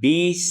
20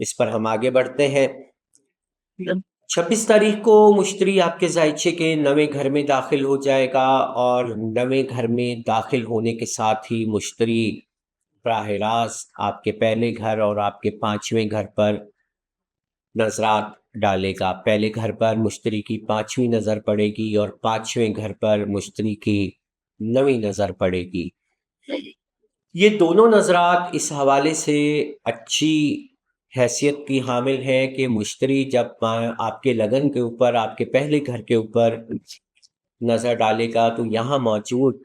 اس پر ہم آگے بڑھتے ہیں۔ 26 تاریخ کو مشتری آپ کے ذائچے کے نویں گھر میں داخل ہو جائے گا، اور نویں گھر میں داخل ہونے کے ساتھ ہی مشتری براہ راست آپ کے پہلے گھر اور آپ کے 5ویں گھر پر نظرات ڈالے گا۔ پہلے گھر پر مشتری کی 5ویں نظر پڑے گی اور 5ویں گھر پر مشتری کی 9ویں نظر پڑے گی۔ یہ دونوں نظرات اس حوالے سے اچھی حیثیت کی حامل ہے کہ مشتری جب آپ کے لگن کے اوپر، آپ کے پہلے گھر کے اوپر نظر ڈالے گا تو یہاں موجود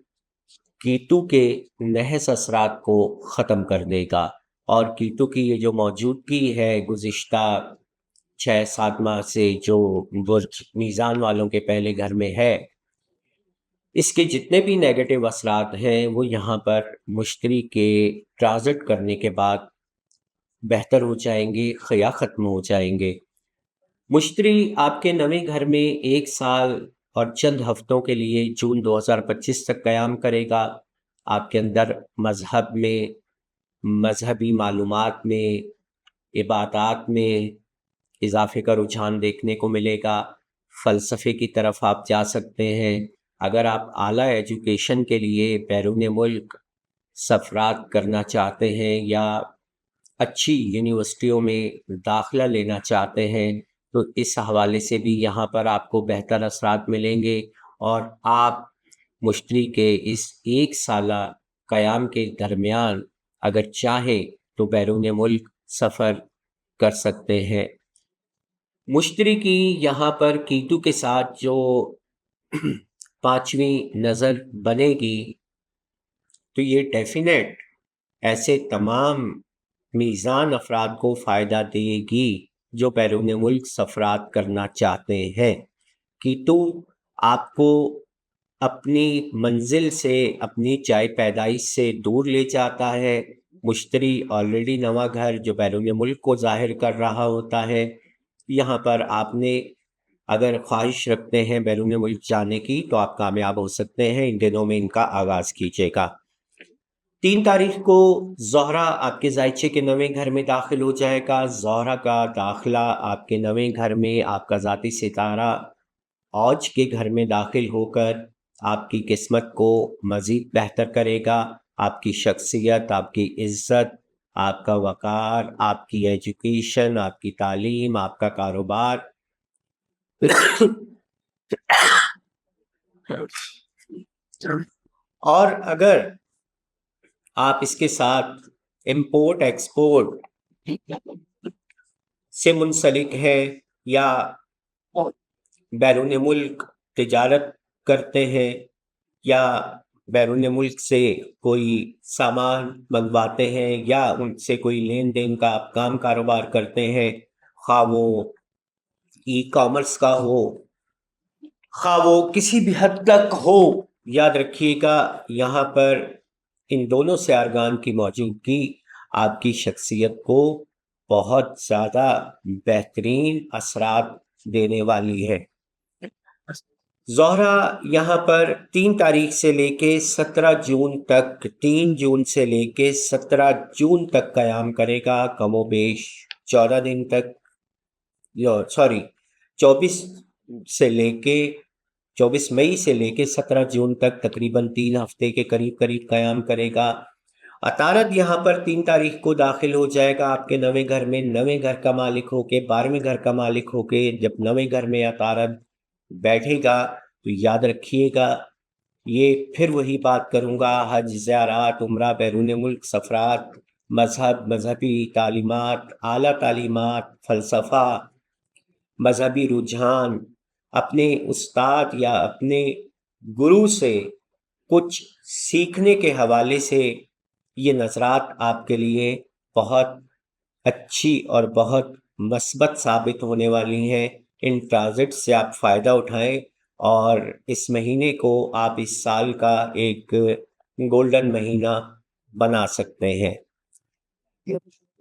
کیتو کے نحس اثرات کو ختم کر دے گا، اور کیتو کی یہ جو موجودگی ہے گزشتہ 6-7 ماہ سے جو برج میزان والوں کے پہلے گھر میں ہے، اس کے جتنے بھی نیگیٹو اثرات ہیں وہ یہاں پر مشتری کے ٹرانزٹ کرنے کے بعد بہتر ہو جائیں گے یا ختم ہو جائیں گے۔ مشتری آپ کے نویں گھر میں 1 سال اور چند ہفتوں کے لیے جون 2025 تک قیام کرے گا۔ آپ کے اندر مذہب میں، مذہبی معلومات میں، عبادات میں اضافے کا رجحان دیکھنے کو ملے گا۔ فلسفے کی طرف آپ جا سکتے ہیں۔ اگر آپ اعلیٰ ایجوکیشن کے لیے بیرون ملک سفرات کرنا چاہتے ہیں یا اچھی یونیورسٹیوں میں داخلہ لینا چاہتے ہیں تو اس حوالے سے بھی یہاں پر آپ کو بہتر اثرات ملیں گے، اور آپ مشتری کے اس 1 سالہ قیام کے درمیان اگر چاہیں تو بیرون ملک سفر کر سکتے ہیں۔ مشتری کی یہاں پر کیتو کے ساتھ جو 5ویں نظر بنے گی تو یہ ڈیفینیٹ ایسے تمام میزان افراد کو فائدہ دے گی جو بیرون ملک سفرات کرنا چاہتے ہیں۔ کیتو آپ کو اپنی منزل سے، اپنی جائے پیدائش سے دور لے جاتا ہے۔ مشتری آلریڈی نواں گھر جو بیرون ملک کو ظاہر کر رہا ہوتا ہے، یہاں پر آپ نے اگر خواہش رکھتے ہیں بیرون ملک جانے کی تو آپ کامیاب ہو سکتے ہیں۔ ان دنوں میں ان کا آغاز کیجیے گا۔ 3 تاریخ کو زہرہ آپ کے ذائچے کے نویں گھر میں داخل ہو جائے گا۔ زہرہ کا داخلہ آپ کے نویں گھر میں آپ کا ذاتی ستارہ اوج کے گھر میں داخل ہو کر آپ کی قسمت کو مزید بہتر کرے گا۔ آپ کی شخصیت، آپ کی عزت، آپ کا وقار، آپ کی ایجوکیشن، آپ کی تعلیم، آپ کا کاروبار اور اگر آپ اس کے ساتھ امپورٹ ایکسپورٹ سے منسلک ہیں یا بیرون ملک تجارت کرتے ہیں یا بیرون ملک سے کوئی سامان منگواتے ہیں یا ان سے کوئی لین دین کا آپ کاروبار کرتے ہیں، خواہ وہ ای کامرس کا ہو، خواہ وہ کسی بھی حد تک ہو، یاد رکھیے گا یہاں پر ان دونوں سیارگان کی موجودگی آپ کی شخصیت کو بہت زیادہ بہترین اثرات دینے والی ہے۔ زہرہ یہاں پر 3 تاریخ سے لے کے 17 جون تک، 3 جون سے لے کے 17 جون تک قیام کرے گا، کم و بیش 14 دن تک، 24 مئی سے لے کے 17 جون تک تقریباً 3 ہفتے کے قریب قیام کرے گا۔ عطارد یہاں پر 3 تاریخ کو داخل ہو جائے گا آپ کے نویں گھر میں، نویں گھر کا مالک ہو کے، 12ویں گھر کا مالک ہو کے۔ جب نویں گھر میں عطارد بیٹھے گا تو یاد رکھیے گا، یہ پھر وہی بات کروں گا، حج، زیارات، عمرہ، بیرون ملک سفرات، مذہب، مذہبی تعلیمات، اعلیٰ تعلیمات، فلسفہ، مذہبی رجحان، اپنے استاد یا اپنے گرو سے کچھ سیکھنے کے حوالے سے یہ نظرات آپ کے لیے بہت اچھی اور بہت مثبت ثابت ہونے والی ہیں۔ ان ٹرانزٹ سے آپ فائدہ اٹھائیں اور اس مہینے کو آپ اس سال کا ایک گولڈن مہینہ بنا سکتے ہیں۔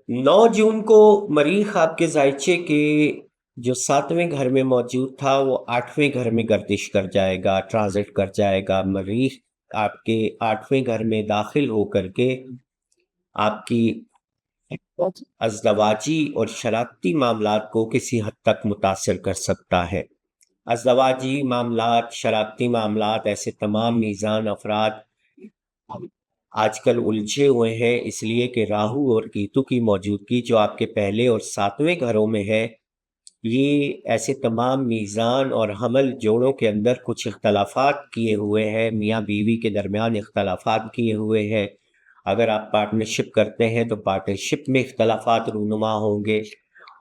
9 جون کو مریخ آپ کے ذائچے کے جو 7ویں گھر میں موجود تھا وہ 8ویں گھر میں گردش کر جائے گا، ٹرانزٹ کر جائے گا۔ مریخ آپ کے 8ویں گھر میں داخل ہو کر کے آپ کی ازدواجی اور شراکتی معاملات کو کسی حد تک متاثر کر سکتا ہے۔ ازدواجی معاملات، شراکتی معاملات، ایسے تمام میزان افراد آج کل الجھے ہوئے ہیں، اس لیے کہ راہو اور کیتو کی موجودگی جو آپ کے پہلے اور 7ویں گھروں میں ہے، یہ ایسے تمام میزان اور حمل جوڑوں کے اندر کچھ اختلافات کیے ہوئے ہیں، میاں بیوی کے درمیان اختلافات کیے ہوئے ہیں۔ اگر آپ پارٹنرشپ کرتے ہیں تو پارٹنرشپ میں اختلافات رونما ہوں گے،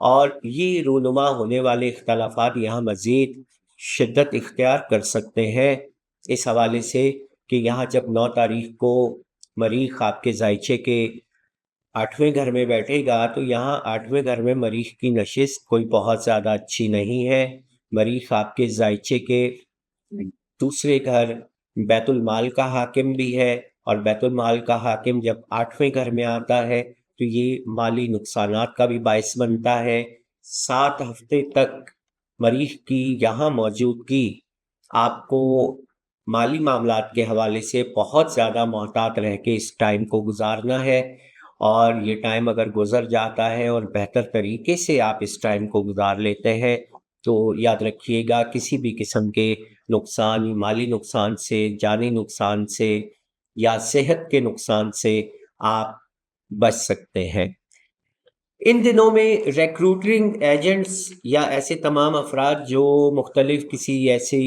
اور یہ رونما ہونے والے اختلافات یہاں مزید شدت اختیار کر سکتے ہیں، اس حوالے سے کہ یہاں جب 9 تاریخ کو مریخ آپ کے ذائچے کے 8ویں گھر میں بیٹھے گا، تو یہاں 8ویں گھر میں مریخ کی نشست کوئی بہت زیادہ اچھی نہیں ہے۔ مریخ آپ کے ذائچے کے دوسرے گھر بیت المال کا حاکم بھی ہے، اور بیت المال کا حاکم جب 8ویں گھر میں آتا ہے تو یہ مالی نقصانات کا بھی باعث بنتا ہے۔ 7 ہفتے تک مریخ کی یہاں موجودگی آپ کو مالی معاملات کے حوالے سے بہت زیادہ محتاط رہ کے اس ٹائم کو گزارنا ہے، اور یہ ٹائم اگر گزر جاتا ہے اور بہتر طریقے سے آپ اس ٹائم کو گزار لیتے ہیں تو یاد رکھیے گا کسی بھی قسم کے نقصان، مالی نقصان سے، جانی نقصان سے یا صحت کے نقصان سے آپ بچ سکتے ہیں۔ ان دنوں میں ریکروٹنگ ایجنٹس یا ایسے تمام افراد جو مختلف کسی ایسی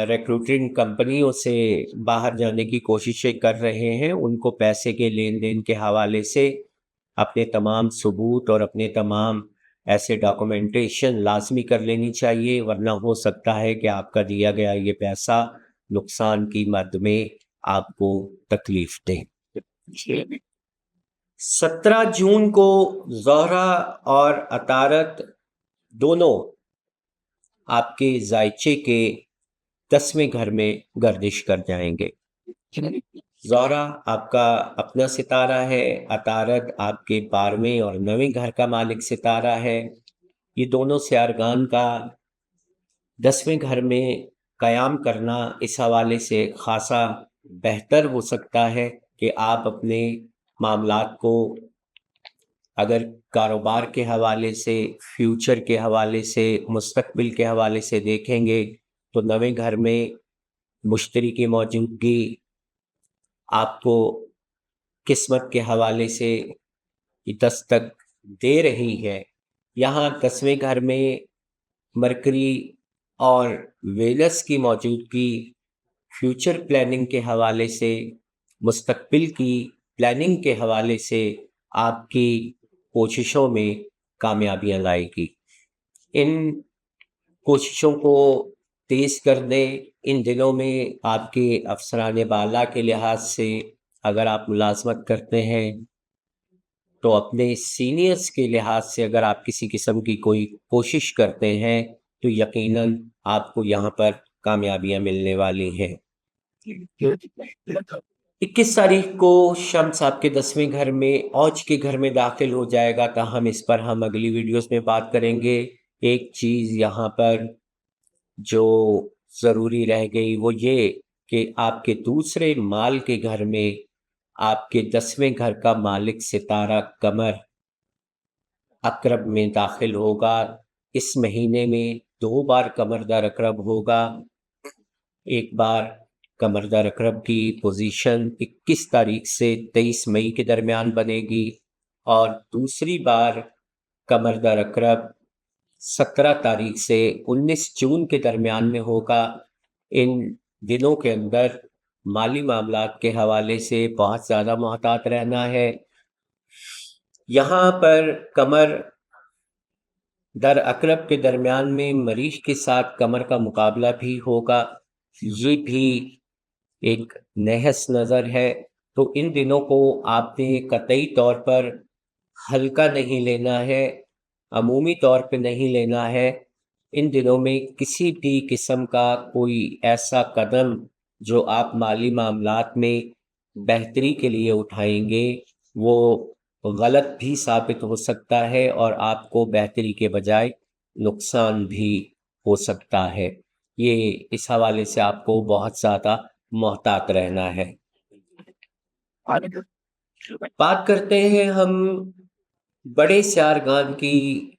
ریکروٹنگ کمپنیوں سے باہر جانے کی کوششیں کر رہے ہیں، ان کو پیسے کے لین دین کے حوالے سے اپنے تمام ثبوت اور اپنے تمام ایسے ڈاکومنٹیشن لازمی کر لینی چاہیے، ورنہ ہو سکتا ہے کہ آپ کا دیا گیا یہ پیسہ نقصان کی مد میں آپ کو تکلیف دے۔ 17 جون کو زہرہ اور عطارد دونوں آپ کے ذائچے کے 10ویں گھر میں گردش کر جائیں گے۔ زہرہ آپ کا اپنا ستارہ ہے، عطارد آپ کے 12ویں اور 9ویں گھر کا مالک ستارہ ہے۔ یہ دونوں سیارگان کا 10ویں گھر میں قیام کرنا اس حوالے سے خاصا بہتر ہو سکتا ہے کہ آپ اپنے معاملات کو اگر کاروبار کے حوالے سے، فیوچر کے حوالے سے، مستقبل کے حوالے سے دیکھیں گے تو 9ویں گھر میں مشتری کی موجودگی آپ کو قسمت کے حوالے سے دستک دے رہی ہے۔ یہاں 10ویں گھر میں مرکری اور وینس کی موجودگی فیوچر پلاننگ کے حوالے سے، مستقبل کی پلاننگ کے حوالے سے آپ کی کوششوں میں کامیابیاں لائے گی۔ ان کوششوں کو تیز کر دیں۔ ان دنوں میں آپ کے افسران بالا کے لحاظ سے اگر آپ ملازمت کرتے ہیں تو اپنے سینئرز کے لحاظ سے اگر آپ کسی قسم کی کوئی کوشش کرتے ہیں تو یقیناً آپ کو یہاں پر کامیابیاں ملنے والی ہیں۔ 21 تاریخ کو شمس آپ کے 10ویں گھر میں اوج کے گھر میں داخل ہو جائے گا، تاہم اس پر ہم اگلی ویڈیوز میں بات کریں گے۔ ایک چیز یہاں پر جو ضروری رہ گئی وہ یہ کہ آپ کے دوسرے مال کے گھر میں آپ کے 10ویں گھر کا مالک ستارہ قمر عقرب میں داخل ہوگا۔ اس مہینے میں 2 بار قمر در عقرب ہوگا۔ ایک بار قمر در عقرب کی پوزیشن 21 تاریخ سے 23 مئی کے درمیان بنے گی، اور دوسری بار قمر در عقرب 17 تاریخ سے 19 جون کے درمیان میں ہوگا۔ ان دنوں کے اندر مالی معاملات کے حوالے سے بہت زیادہ محتاط رہنا ہے۔ یہاں پر قمر در عقرب کے درمیان میں مریخ کے ساتھ قمر کا مقابلہ بھی ہوگا، یہ بھی ایک نحس نظر ہے، تو ان دنوں کو آپ نے قطعی طور پر ہلکا نہیں لینا ہے، عمومی طور پہ نہیں لینا ہے۔ ان دنوں میں کسی بھی قسم کا کوئی ایسا قدم جو آپ مالی معاملات میں بہتری کے لیے اٹھائیں گے وہ غلط بھی ثابت ہو سکتا ہے، اور آپ کو بہتری کے بجائے نقصان بھی ہو سکتا ہے۔ یہ اس حوالے سے آپ کو بہت زیادہ محتاط رہنا ہے۔ بات کرتے ہیں ہم بڑے سیارگان کی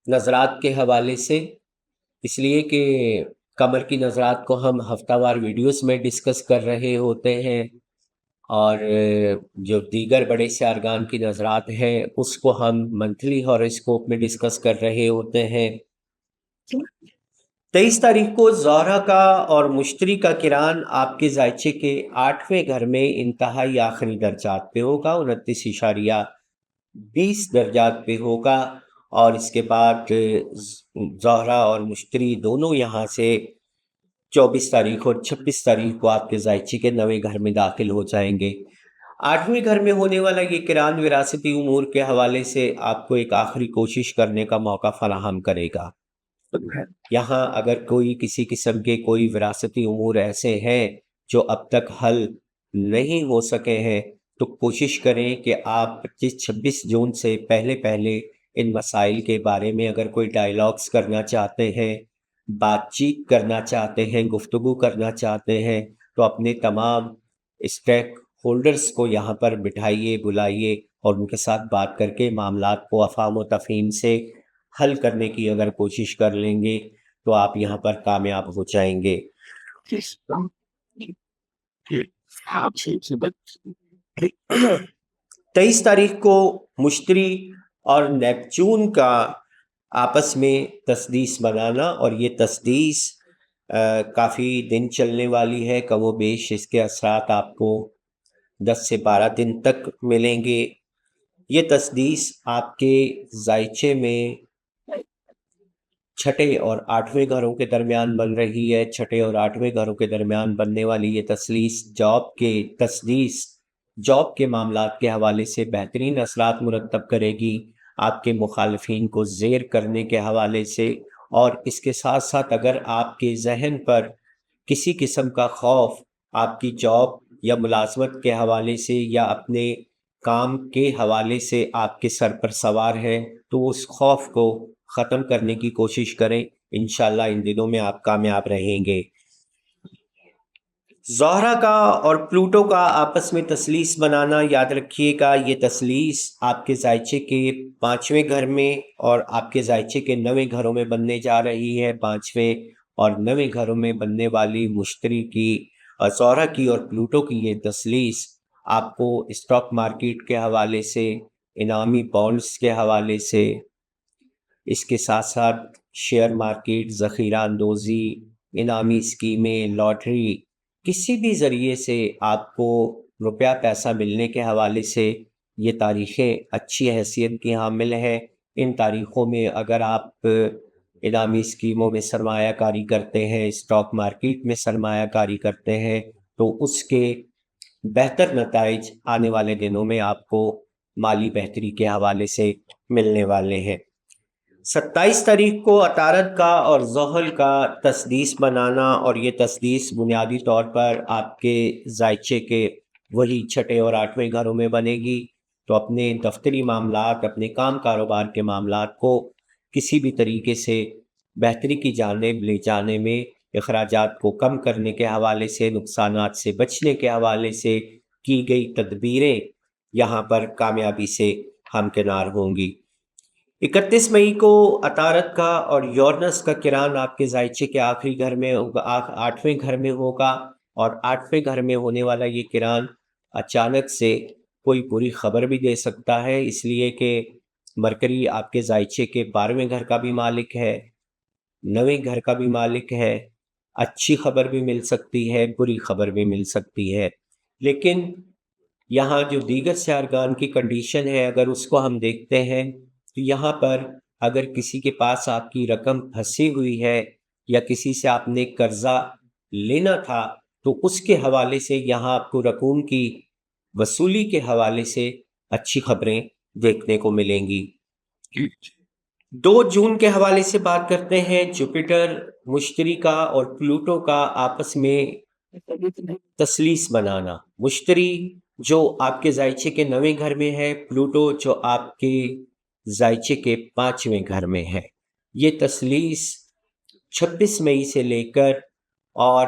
نظرات کے حوالے سے، اس لیے کہ قمر کی نظرات کو ہم ہفتہ وار ویڈیوز میں ڈسکس کر رہے ہوتے ہیں، اور جو دیگر بڑے سیارگان کی نظرات ہیں اس کو ہم منتھلی ہاروسکوپ میں ڈسکس کر رہے ہوتے ہیں۔ 23 تاریخ کو زہرہ کا اور مشتری کا کران آپ کے زائچے کے 8ویں گھر میں انتہائی آخری درجات پہ ہوگا، 29.20 درجات پہ ہوگا، اور اس کے بعد زہرہ اور مشتری دونوں یہاں سے 24 تاریخ اور 26 تاریخ کو آپ کے زائچے کے 9ویں گھر میں داخل ہو جائیں گے۔ 8ویں گھر میں ہونے والا یہ کران وراثتی امور کے حوالے سے آپ کو ایک آخری کوشش کرنے کا موقع فراہم کرے گا۔ یہاں اگر کوئی کسی قسم کے کوئی وراثتی امور ایسے ہیں جو اب تک حل نہیں ہو سکے ہیں، تو کوشش کریں کہ آپ 25-26 جون سے پہلے ان مسائل کے بارے میں اگر کوئی ڈائیلاگز کرنا چاہتے ہیں، بات چیت کرنا چاہتے ہیں، گفتگو کرنا چاہتے ہیں، تو اپنے تمام اسٹیک ہولڈرز کو یہاں پر بٹھائیے، بلائیے، اور ان کے ساتھ بات کر کے معاملات کو افہام و تفہیم سے حل کرنے کی اگر کوشش کر لیں گے تو آپ یہاں پر کامیاب ہو جائیں گے۔ 23 تاریخ کو مشتری اور نیپچون کا آپس میں تسدیس بنانا، اور یہ تسدیس کافی دن چلنے والی ہے، کم و بیش اس کے اثرات آپ کو 10 سے 12 دن تک ملیں گے۔ یہ تسدیس آپ کے زائچے میں 6 اور 8ویں گھروں کے درمیان بن رہی ہے۔ 6 اور 8ویں گھروں کے درمیان بننے والی یہ تسدیس جاب کے معاملات کے حوالے سے بہترین اثرات مرتب کرے گی، آپ کے مخالفین کو زیر کرنے کے حوالے سے، اور اس کے ساتھ ساتھ اگر آپ کے ذہن پر کسی قسم کا خوف آپ کی جاب یا ملازمت کے حوالے سے یا اپنے کام کے حوالے سے آپ کے سر پر سوار ہے، تو اس خوف کو ختم کرنے کی کوشش کریں۔ انشاءاللہ ان دنوں میں آپ کامیاب رہیں گے۔ زہرہ کا اور پلوٹو کا آپس میں تسلیس بنانا، یاد رکھیے گا یہ تسلیس آپ کے زائچے کے 5ویں گھر میں اور آپ کے زائچے کے 9ویں گھروں میں بننے جا رہی ہے۔ 5ویں اور 9ویں گھروں میں بننے والی مشتری کی، زہرہ کی اور پلوٹو کی یہ تسلیس آپ کو اسٹاک مارکیٹ کے حوالے سے، انعامی بانڈز کے حوالے سے، اس کے ساتھ ساتھ شیئر مارکیٹ، ذخیرہ اندوزی، انعامی اسکیمیں، لاٹری، کسی بھی ذریعے سے آپ کو روپیہ پیسہ ملنے کے حوالے سے یہ تاریخیں اچھی حیثیت کی حامل ہیں۔ ان تاریخوں میں اگر آپ انعامی اسکیموں میں سرمایہ کاری کرتے ہیں، اسٹاک مارکیٹ میں سرمایہ کاری کرتے ہیں، تو اس کے بہتر نتائج آنے والے دنوں میں آپ کو مالی بہتری کے حوالے سے ملنے والے ہیں۔ 27 تاریخ کو عطارد کا اور زحل کا تسدیس بنانا، اور یہ تسدیس بنیادی طور پر آپ کے زائچے کے وہی 6 اور 8ویں گھروں میں بنے گی، تو اپنے دفتری معاملات، اپنے کام کاروبار کے معاملات کو کسی بھی طریقے سے بہتری کی جانب لے جانے میں، اخراجات کو کم کرنے کے حوالے سے، نقصانات سے بچنے کے حوالے سے کی گئی تدبیریں یہاں پر کامیابی سے ہمکنار ہوں گی۔ 31 مئی کو عطارد کا اور یورنس کا کران آپ کے زائچے کے آخری گھر میں ہوگا، 8ویں گھر میں ہوگا، اور 8ویں گھر میں ہونے والا یہ کران اچانک سے کوئی بری خبر بھی دے سکتا ہے، اس لیے کہ مرکری آپ کے زائچے کے 12ویں گھر کا بھی مالک ہے، 9ویں گھر کا بھی مالک ہے۔ اچھی خبر بھی مل سکتی ہے، بری خبر بھی مل سکتی ہے، لیکن یہاں جو دیگر سیارگان کی کنڈیشن ہے اگر اس کو ہم دیکھتے ہیں، تو یہاں پر اگر کسی کے پاس آپ کی رقم پھنسی ہوئی ہے یا کسی سے آپ نے قرضہ لینا تھا، تو اس کے حوالے سے یہاں آپ کو رقوم کی وصولی کے حوالے سے اچھی خبریں دیکھنے کو ملیں گی۔ 2 جون کے حوالے سے بات کرتے ہیں۔ جوپیٹر، مشتری کا اور پلوٹو کا آپس میں تسلیس بنانا، مشتری جو آپ کے زائچے کے 9ویں گھر میں ہے، پلوٹو جو آپ کے زائچے کے 5ویں گھر میں ہے۔ یہ تسلیس 26 مئی سے لے کر اور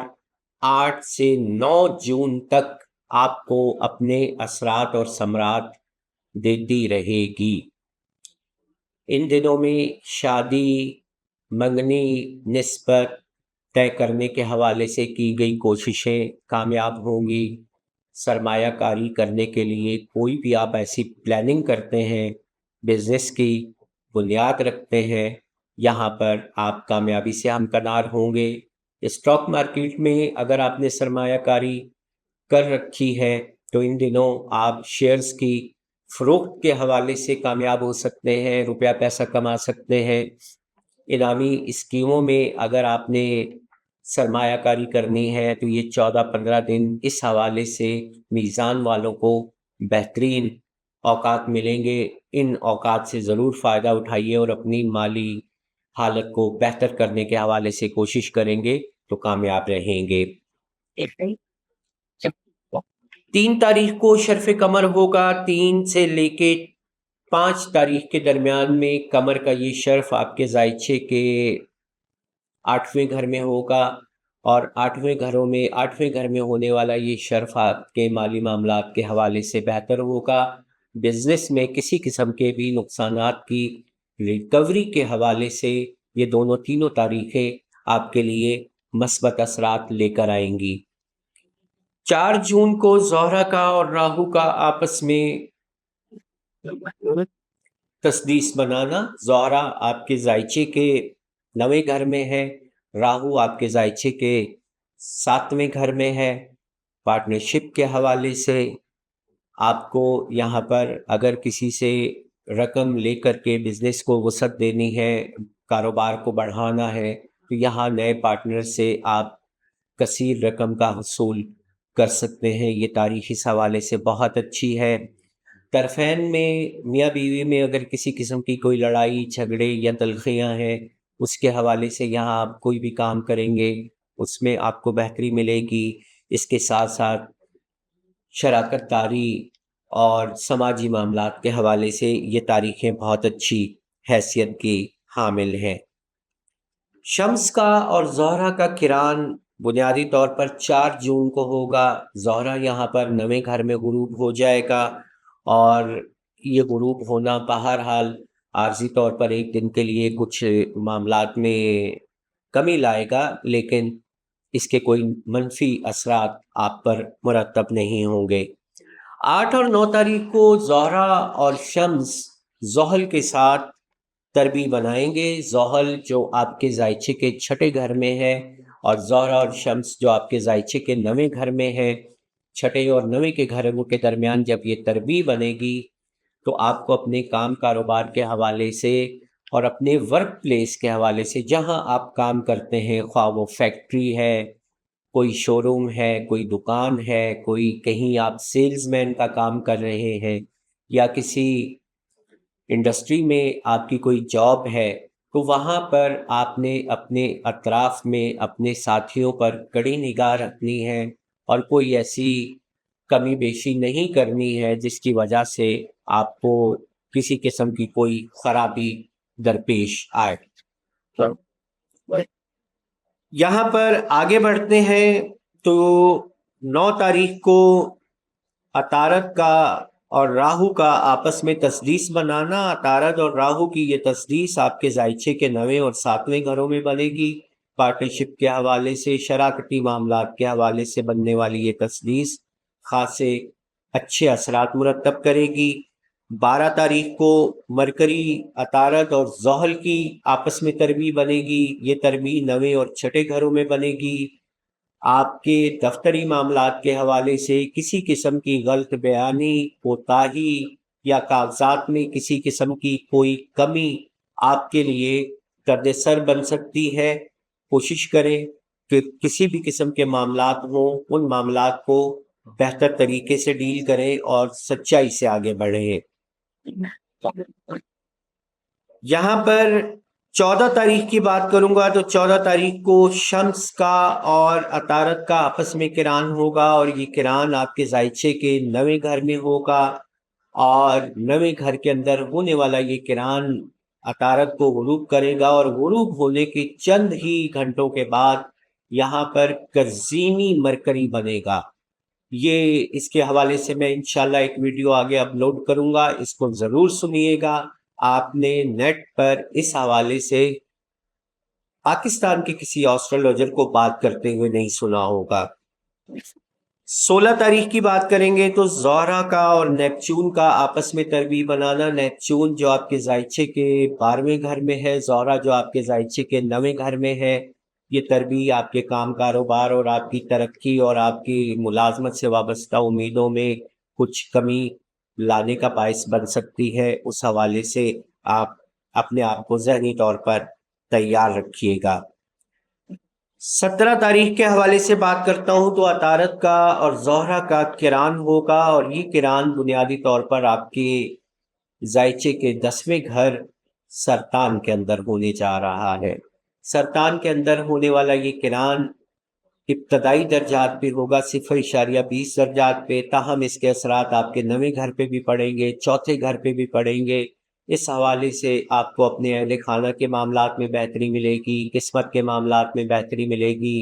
8 سے 9 جون تک آپ کو اپنے اثرات اور ثمرات دیتی رہے گی۔ ان دنوں میں شادی، منگنی، نسبت طے کرنے کے حوالے سے کی گئی کوششیں کامیاب ہوں گی۔ سرمایہ کاری کرنے کے لیے کوئی بھی آپ ایسی پلاننگ کرتے ہیں، بزنس کی بنیاد رکھتے ہیں، یہاں پر آپ کامیابی سے ہمکنار ہوں گے۔ اسٹاک مارکیٹ میں اگر آپ نے سرمایہ کاری کر رکھی ہے تو ان دنوں آپ شیئرز کی فروخت کے حوالے سے کامیاب ہو سکتے ہیں، روپیہ پیسہ کما سکتے ہیں۔ انعامی اسکیموں میں اگر آپ نے سرمایہ کاری کرنی ہے تو یہ 14-15 دن اس حوالے سے میزان والوں کو بہترین اوقات ملیں گے۔ ان اوقات سے ضرور فائدہ اٹھائیے اور اپنی مالی حالت کو بہتر کرنے کے حوالے سے کوشش کریں گے تو کامیاب رہیں گے۔ 3 تاریخ کو شرف قمر ہوگا۔ 3 سے لے کے 5 تاریخ کے درمیان میں قمر کا یہ شرف آپ کے ذائچے کے 8ویں گھر میں ہوگا، اور 8ویں گھر میں ہونے والا یہ شرف آپ کے مالی معاملات کے حوالے سے بہتر ہوگا۔ بزنس میں کسی قسم کے بھی نقصانات کی ریکوری کے حوالے سے یہ تینوں تاریخیں آپ کے لیے مثبت اثرات لے کر آئیں گی۔ 4 جون کو زہرہ کا اور راہو کا آپس میں تسدیس بنانا۔ زہرہ آپ کے ذائچے کے 9ویں گھر میں ہے، راہو آپ کے ذائچے کے 7ویں گھر میں ہے۔ پارٹنرشپ کے حوالے سے آپ کو یہاں پر اگر کسی سے رقم لے کر کے بزنس کو وسعت دینی ہے، کاروبار کو بڑھانا ہے، تو یہاں نئے پارٹنر سے آپ کثیر رقم کا حصول کر سکتے ہیں۔ یہ تاریخ اس حوالے سے بہت اچھی ہے۔ طرفین میں میاں بیوی میں اگر کسی قسم کی کوئی لڑائی جھگڑے یا تلخیاں ہیں، اس کے حوالے سے یہاں آپ کوئی بھی کام کریں گے اس میں آپ کو بہتری ملے گی۔ اس کے ساتھ ساتھ شراکت داری اور سماجی معاملات کے حوالے سے یہ تاریخیں بہت اچھی حیثیت کی حامل ہیں۔ شمس کا اور زہرہ کا کران بنیادی طور پر 4 جون کو ہوگا۔ زہرہ یہاں پر 9ویں گھر میں غروب ہو جائے گا، اور یہ غروب ہونا بہرحال عارضی طور پر ایک دن کے لیے کچھ معاملات میں کمی لائے گا، لیکن اس کے کوئی منفی اثرات آپ پر مرتب نہیں ہوں گے۔ 8 اور 9 تاریخ کو زہرہ اور شمس زحل کے ساتھ تربی بنائیں گے۔ زحل جو آپ کے ذائچے کے 6ٹھے گھر میں ہے، اور زہرہ اور شمس جو آپ کے ذائچے کے 9ویں گھر میں ہے۔ 6ٹھے اور 9ویں کے گھروں کے درمیان جب یہ تربی بنے گی تو آپ کو اپنے کام کاروبار کے حوالے سے اور اپنے ورک پلیس کے حوالے سے، جہاں آپ کام کرتے ہیں، خواہ وہ فیکٹری ہے، کوئی شو روم ہے، کوئی دکان ہے، کوئی کہیں آپ سیلز مین کا کام کر رہے ہیں، یا کسی انڈسٹری میں آپ کی کوئی جاب ہے، تو وہاں پر آپ نے اپنے اطراف میں اپنے ساتھیوں پر کڑی نگاہ رکھنی ہے، اور کوئی ایسی کمی بیشی نہیں کرنی ہے جس کی وجہ سے آپ کو کسی قسم کی کوئی خرابی درپیش آئے۔ یہاں پر آگے بڑھتے ہیں تو 9 تاریخ کو عطارد کا اور راہو کا آپس میں تسدیس بنانا۔ عطارد اور راہو کی یہ تسدیس آپ کے ذائچے کے 9ویں اور 7ویں گھروں میں بنے گی۔ پارٹنرشپ کے حوالے سے، شراکتی معاملات کے حوالے سے بننے والی یہ تسدیس خاصے اچھے اثرات مرتب کرے گی۔ 12 تاریخ کو مرکری عطارد اور زحل کی آپس میں تربی بنے گی۔ یہ تربی 9ویں اور 6ٹھے گھروں میں بنے گی۔ آپ کے دفتری معاملات کے حوالے سے کسی قسم کی غلط بیانی، کوتاہی یا کاغذات میں کسی قسم کی کوئی کمی آپ کے لیے درد سر بن سکتی ہے۔ کوشش کریں کہ کسی بھی قسم کے معاملات ہوں، ان معاملات کو بہتر طریقے سے ڈیل کریں اور سچائی سے آگے بڑھیں۔ یہاں پر 14 تاریخ کی بات کروں گا تو 14 تاریخ کو شمس کا اور عطارد کا آپس میں کران ہوگا، اور یہ کران آپ کے ذائچے کے 9ویں گھر میں ہوگا، اور 9ویں گھر کے اندر ہونے والا یہ کران عطارد کو غروب کرے گا، اور غروب ہونے کے چند ہی گھنٹوں کے بعد یہاں پر کزیمی مرکری بنے گا۔ یہ اس کے حوالے سے میں انشاءاللہ ایک ویڈیو آگے اپلوڈ کروں گا، اس کو ضرور سنیے گا۔ آپ نے نیٹ پر اس حوالے سے پاکستان کے کسی ایسٹرولوجر کو بات کرتے ہوئے نہیں سنا ہوگا۔ 16 تاریخ کی بات کریں گے تو زہرہ کا اور نیپچون کا آپس میں تربیع بنانا۔ نیپچون جو آپ کے ذائچے کے 12ویں گھر میں ہے، زہرہ جو آپ کے ذائچے کے 9ویں گھر میں ہے۔ یہ تربیع آپ کے کام کاروبار اور آپ کی ترقی اور آپ کی ملازمت سے وابستہ امیدوں میں کچھ کمی لانے کا باعث بن سکتی ہے۔ اس حوالے سے آپ اپنے آپ کو ذہنی طور پر تیار رکھیے گا۔ 17 تاریخ کے حوالے سے بات کرتا ہوں تو عطارد کا اور زہرہ کا کران ہوگا، اور یہ کران بنیادی طور پر آپ کے ذائچے کے 10ویں گھر سرطان کے اندر ہونے جا رہا ہے۔ سرطان کے اندر ہونے والا یہ کران ابتدائی درجات پہ ہوگا 0.20 درجات پہ، تاہم اس کے اثرات آپ کے 9ویں گھر پہ بھی پڑیں گے، چوتھے گھر پہ بھی پڑیں گے۔ اس حوالے سے آپ کو اپنے اہل خانہ کے معاملات میں بہتری ملے گی، قسمت کے معاملات میں بہتری ملے گی،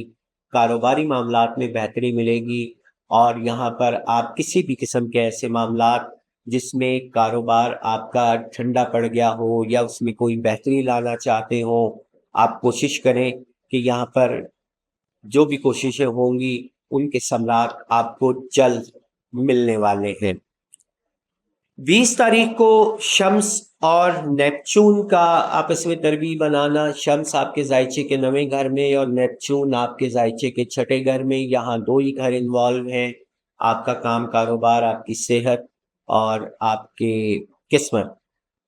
کاروباری معاملات میں بہتری ملے گی، اور یہاں پر آپ کسی بھی قسم کے ایسے معاملات جس میں کاروبار آپ کا ٹھنڈا پڑ گیا ہو یا اس میں کوئی بہتری لانا چاہتے ہوں، آپ کوشش کریں کہ یہاں پر جو بھی کوششیں ہوں گی ان کے ثمرات آپ کو جلد ملنے والے ہیں۔ 20 تاریخ کو شمس اور نیپچون کا آپس میں تربیع بنانا۔ شمس آپ کے ذائچے کے 9ویں گھر میں اور نیپچون آپ کے ذائچے کے 6ٹھے گھر میں، یہاں 2 ہی گھر انوالو ہیں۔ آپ کا کام کاروبار، آپ کی صحت اور آپ کی قسمت،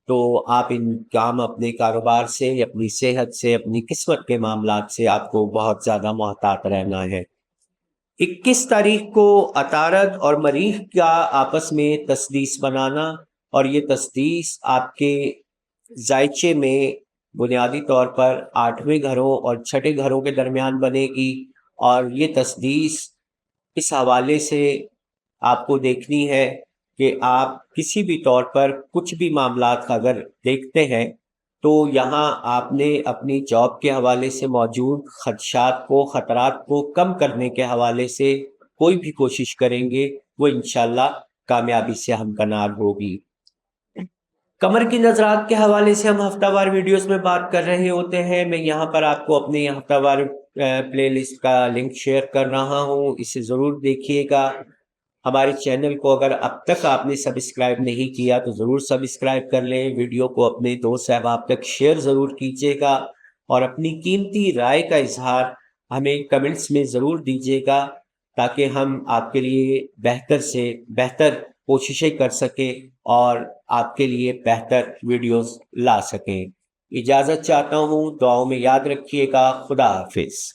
تو آپ ان کام اپنے کاروبار سے، اپنی صحت سے، اپنی قسمت کے معاملات سے آپ کو بہت زیادہ محتاط رہنا ہے۔ 21 تاریخ کو عطارد اور مریخ کا آپس میں تسدیس بنانا، اور یہ تسدیس آپ کے ذائچے میں بنیادی طور پر 8ویں گھروں اور 6ٹھے گھروں کے درمیان بنے گی، اور یہ تسدیس اس حوالے سے آپ کو دیکھنی ہے کہ آپ کسی بھی طور پر کچھ بھی معاملات اگر دیکھتے ہیں تو یہاں آپ نے اپنی جاب کے حوالے سے موجود خدشات کو، خطرات کو کم کرنے کے حوالے سے کوئی بھی کوشش کریں گے، وہ انشاءاللہ کامیابی سے ہمکنار ہوگی۔ قمر کی نظرات کے حوالے سے ہم ہفتہ وار ویڈیوز میں بات کر رہے ہوتے ہیں۔ میں یہاں پر آپ کو اپنے ہفتہ وار پلے لسٹ کا لنک شیئر کر رہا ہوں، اسے ضرور دیکھیے گا۔ ہمارے چینل کو اگر اب تک آپ نے سبسکرائب نہیں کیا تو ضرور سبسکرائب کر لیں، ویڈیو کو اپنے دوست احباب تک شیئر ضرور کیجیے گا، اور اپنی قیمتی رائے کا اظہار ہمیں کمنٹس میں ضرور دیجیے گا، تاکہ ہم آپ کے لیے بہتر سے بہتر کوششیں کر سکیں اور آپ کے لیے بہتر ویڈیوز لا سکیں۔ اجازت چاہتا ہوں، دعاؤں میں یاد رکھیے گا۔ خدا حافظ۔